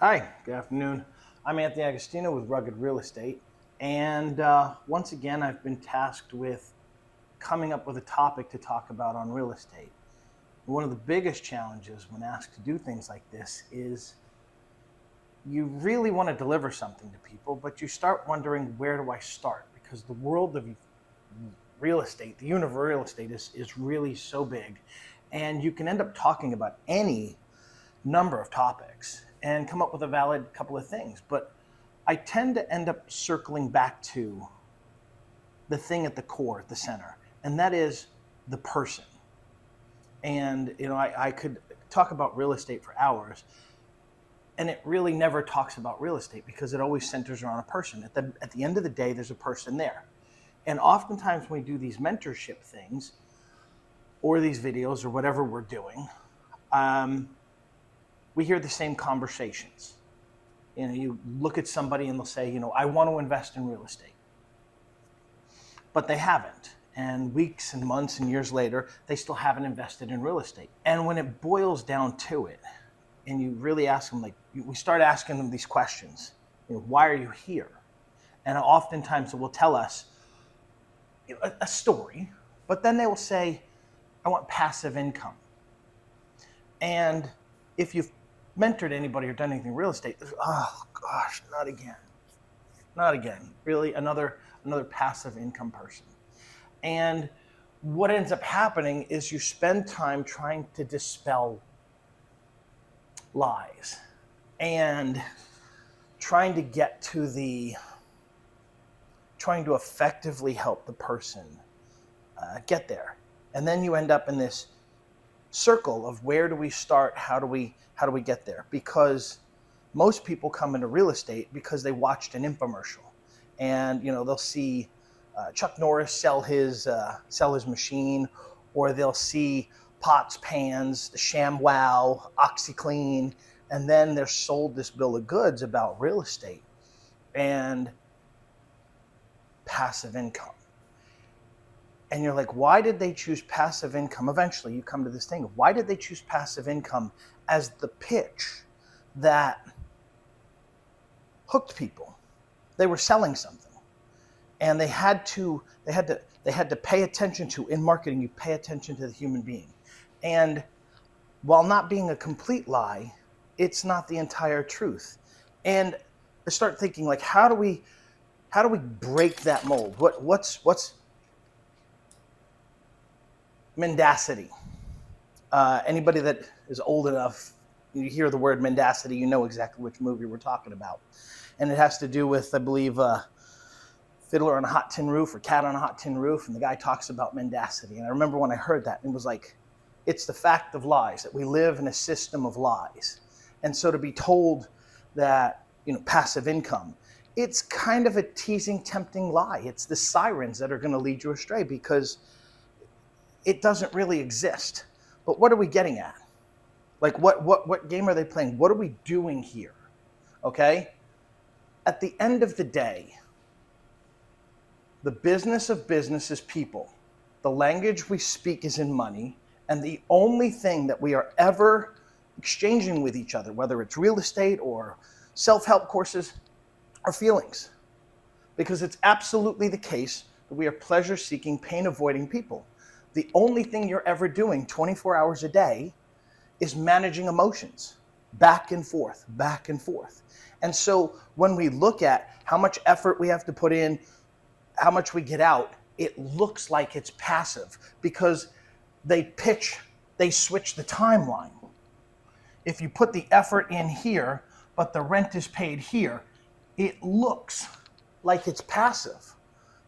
Hi, good afternoon. I'm Anthony Agostino with Rugged Real Estate. And once again, I've been tasked with coming up with a topic to talk about on real estate. One of the biggest challenges when asked to do things like this is you really want to deliver something to people, but you start wondering, where do I start? Because the world of real estate, the universe of real estate is really so big. And you can end up talking about any number of topics and come up with a valid couple of things. But I tend to end up circling back to the thing at the core, at the center, and that is the person. And I could talk about real estate for hours, and it really never talks about real estate because it always centers around a person. At the end of the day, there's a person there. And oftentimes when we do these mentorship things or these videos or whatever we're doing, we hear the same conversations. You look at somebody and they'll say, I want to invest in real estate, but they haven't. And weeks and months and years later, they still haven't invested in real estate. And when it boils down to it, and you really ask them, we start asking them these questions, why are you here? And oftentimes it will tell us a story, but then they will say, I want passive income. And if you've mentored anybody or done anything in real estate, oh gosh, not again. Really, another passive income person. And what ends up happening is you spend time trying to dispel lies and trying to effectively help the person get there. And then you end up in this circle of, where do we start? How do we get there? Because most people come into real estate because they watched an infomercial, and they'll see Chuck Norris sell his machine, or they'll see pots, pans, the ShamWow, OxyClean, and then they're sold this bill of goods about real estate and passive income. And you're like, why did they choose passive income? Eventually you come to this thing of, why did they choose passive income as the pitch that hooked people? They were selling something, and they had to pay attention to, in marketing, you pay attention to the human being. And while not being a complete lie, it's not the entire truth. And I start thinking, how do we break that mold? What's mendacity? Anybody that is old enough, you hear the word mendacity, you know exactly which movie we're talking about. And it has to do with, I believe, Fiddler on a Hot Tin Roof or Cat on a Hot Tin Roof, and the guy talks about mendacity. And I remember when I heard that, it was like, it's the fact of lies, that we live in a system of lies. And so to be told that, passive income, it's kind of a teasing, tempting lie. It's the sirens that are going to lead you astray, because it doesn't really exist. But what are we getting at? What game are they playing? What are we doing here? Okay? At the end of the day, the business of business is people. The language we speak is in money. And the only thing that we are ever exchanging with each other, whether it's real estate or self-help courses, are feelings. Because it's absolutely the case that we are pleasure-seeking, pain-avoiding people. The only thing you're ever doing 24 hours a day is managing emotions, back and forth, back and forth. And so when we look at how much effort we have to put in, how much we get out, it looks like it's passive, because they switch the timeline. If you put the effort in here, but the rent is paid here, it looks like it's passive.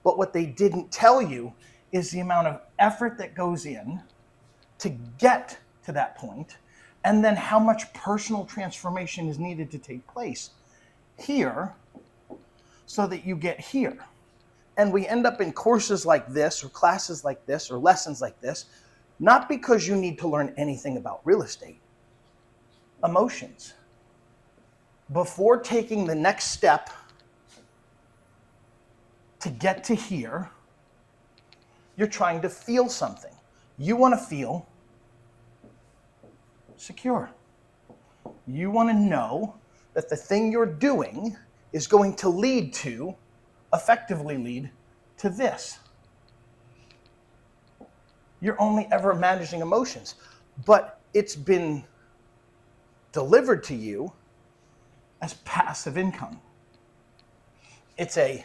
But what they didn't tell you is the amount of effort that goes in to get to that point, and then how much personal transformation is needed to take place here so that you get here. And we end up in courses like this, or classes like this, or lessons like this, not because you need to learn anything about real estate. Emotions. Before taking the next step to get to here, you're trying to feel something. You want to feel secure. You want to know that the thing you're doing is going to effectively lead to this. You're only ever managing emotions, but it's been delivered to you as passive income. It's an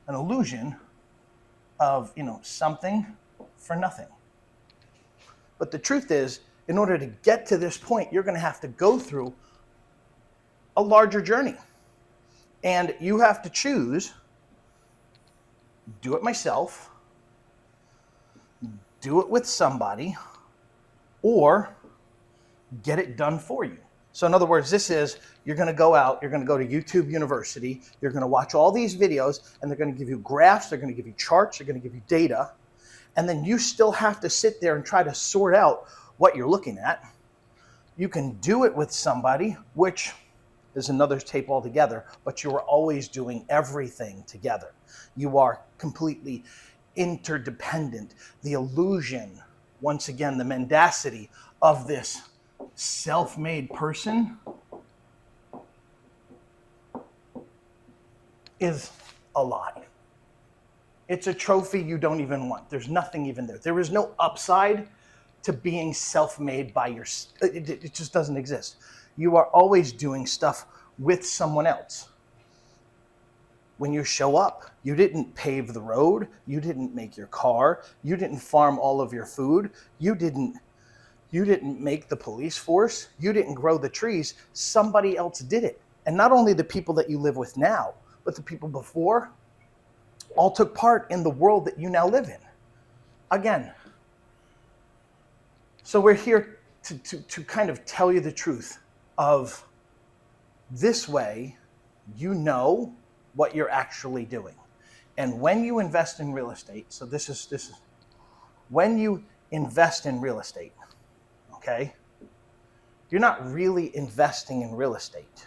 illusion of, something for nothing. But the truth is, in order to get to this point, you're going to have to go through a larger journey. And you have to choose, do it myself, do it with somebody, or get it done for you. So in other words, you're going to go out, you're going to go to YouTube University, you're going to watch all these videos, and they're going to give you graphs, they're going to give you charts, they're going to give you data, and then you still have to sit there and try to sort out what you're looking at. You can do it with somebody, which is another tape altogether, but you are always doing everything together. You are completely interdependent. The illusion, once again, the mendacity of this self-made person is a lie. It's a trophy you don't even want. There's nothing even there. There is no upside to being self-made by yourself. It just doesn't exist. You are always doing stuff with someone else. When you show up, you didn't pave the road, you didn't make your car, you didn't farm all of your food, you didn't make the police force, you didn't grow the trees, somebody else did it. And not only the people that you live with now, but the people before all took part in the world that you now live in. Again. So we're here to kind of tell you the truth of this way you know what you're actually doing. And when you invest in real estate, so this is when you invest in real estate, okay, you're not really investing in real estate.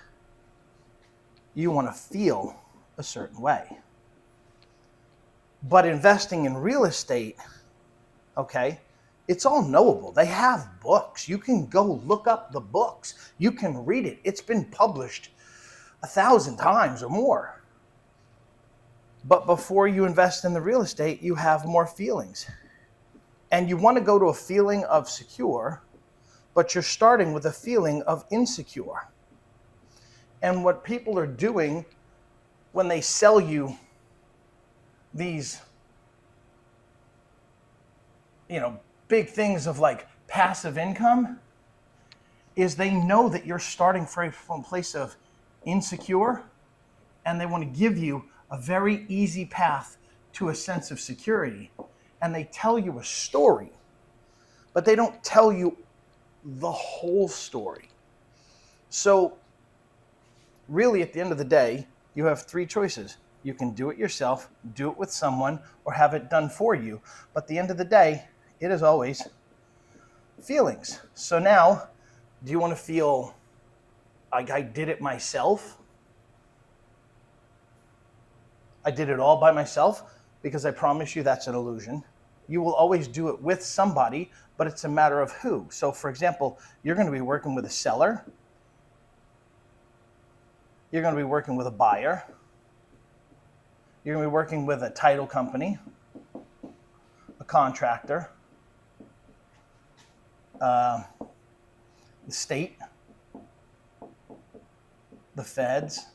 You want to feel a certain way. But investing in real estate, okay, it's all knowable. They have books. You can go look up the books. You can read it. It's been published 1,000 times or more. But before you invest in the real estate, you have more feelings. And you want to go to a feeling of secure, but you're starting with a feeling of insecure. And what people are doing when they sell you these, big things of like passive income is they know that you're starting from a place of insecure, and they want to give you a very easy path to a sense of security. And they tell you a story, but they don't tell you the whole story. So really, at the end of the day, you have three choices. You can do it yourself, do it with someone, or have it done for you. But at the end of the day, it is always feelings. So now, do you want to feel like I did it myself? I did it all by myself? Because I promise you that's an illusion. You will always do it with somebody, but it's a matter of who. So for example, you're going to be working with a seller. You're going to be working with a buyer. You're going to be working with a title company, a contractor, the state, the feds,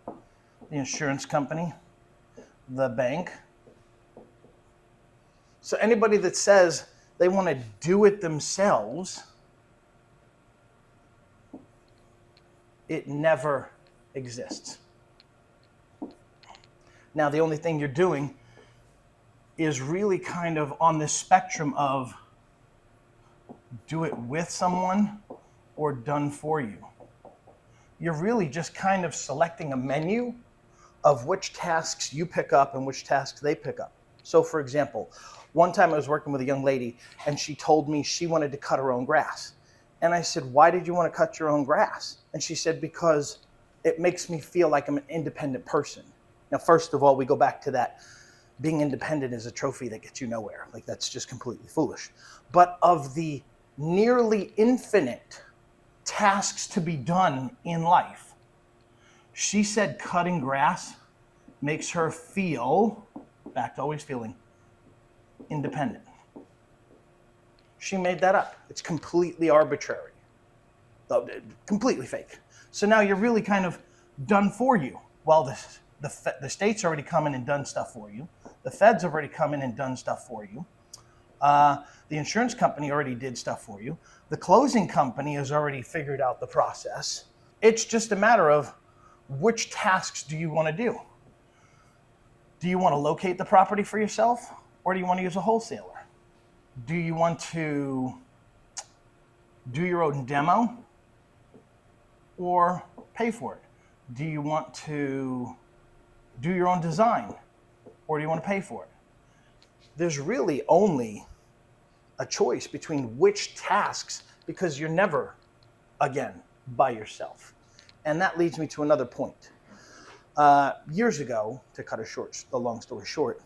the insurance company, the bank. So anybody that says they want to do it themselves, it never exists. Now, the only thing you're doing is really kind of on this spectrum of do it with someone or done for you. You're really just kind of selecting a menu of which tasks you pick up and which tasks they pick up. So for example, one time I was working with a young lady and she told me she wanted to cut her own grass. And I said, why did you want to cut your own grass? And she said, because it makes me feel like I'm an independent person. Now, first of all, we go back to that being independent is a trophy that gets you nowhere. Like, that's just completely foolish. But of the nearly infinite tasks to be done in life. She said cutting grass makes her feel, back to always feeling, independent. She made that up. It's completely arbitrary, completely fake. So now you're really kind of done for you. Well, the state's already come in and done stuff for you. The feds have already come in and done stuff for you. The insurance company already did stuff for you. The closing company has already figured out the process. It's just a matter of which tasks do you want to do? Do you want to locate the property for yourself, or do you want to use a wholesaler? Do you want to do your own demo or pay for it? Do you want to do your own design, or do you want to pay for it? There's really only a choice between which tasks, because you're never, again, by yourself. And that leads me to another point. Years ago, to cut the long story short,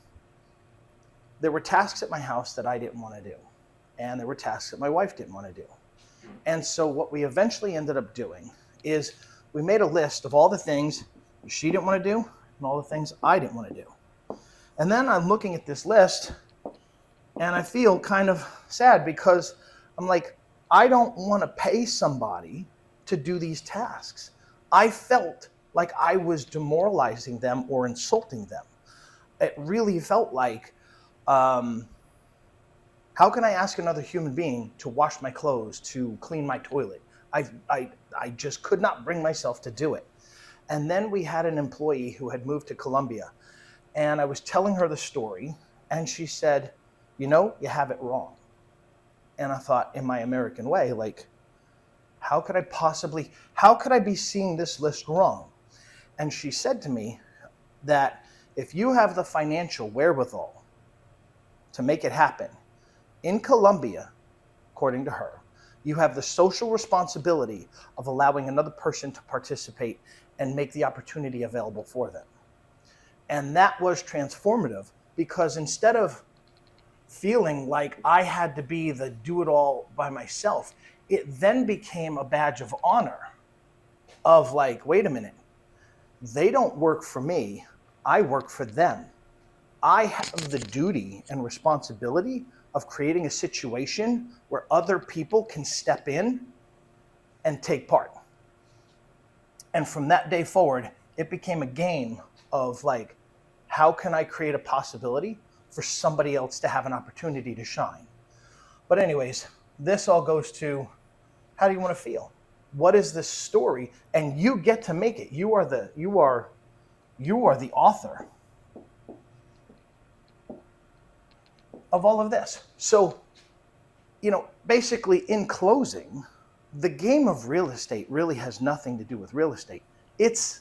there were tasks at my house that I didn't want to do. And there were tasks that my wife didn't want to do. And so what we eventually ended up doing is we made a list of all the things she didn't want to do and all the things I didn't want to do. And then I'm looking at this list and I feel kind of sad because I'm like, I don't want to pay somebody to do these tasks. I felt like I was demoralizing them or insulting them. It really felt like, how can I ask another human being to wash my clothes, to clean my toilet? I just could not bring myself to do it. And then we had an employee who had moved to Colombia, and I was telling her the story, and she said, you have it wrong. And I thought, in my American way, like, how could I be seeing this list wrong? And she said to me that if you have the financial wherewithal to make it happen, in Colombia, according to her, you have the social responsibility of allowing another person to participate and make the opportunity available for them. And that was transformative, because instead of feeling like I had to be the do-it-all by myself, it then became a badge of honor of like, wait a minute, they don't work for me, I work for them. I have the duty and responsibility of creating a situation where other people can step in and take part. And from that day forward, it became a game of like, how can I create a possibility for somebody else to have an opportunity to shine? But anyways, this all goes to, how do you want to feel? What is this story? And you get to make it. You are the author of all of this. So, basically in closing, the game of real estate really has nothing to do with real estate. It's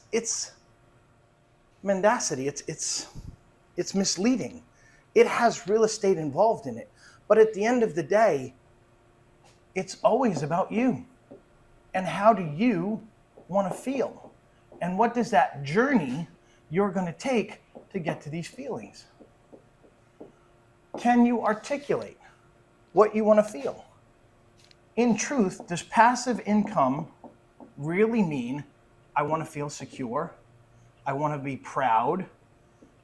mendacity. It's misleading. It has real estate involved in it. But at the end of the day, it's always about you. And how do you want to feel? And what does that journey you're going to take to get to these feelings? Can you articulate what you want to feel? In truth, does passive income really mean I want to feel secure? I want to be proud.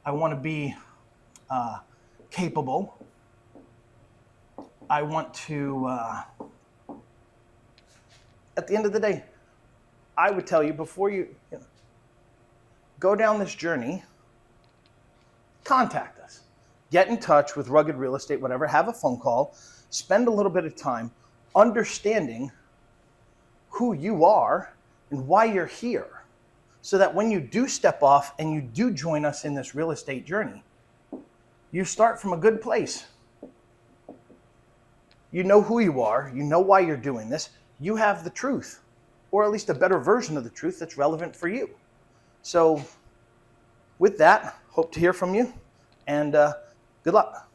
I want to be capable. I want to, at the end of the day, I would tell you, before you go down this journey, contact us. Get in touch with Rugged Real Estate, whatever, have a phone call, spend a little bit of time understanding who you are and why you're here, so that when you do step off and you do join us in this real estate journey, you start from a good place. You know who you are, you know why you're doing this, you have the truth, or at least a better version of the truth that's relevant for you. So with that, hope to hear from you, and good luck.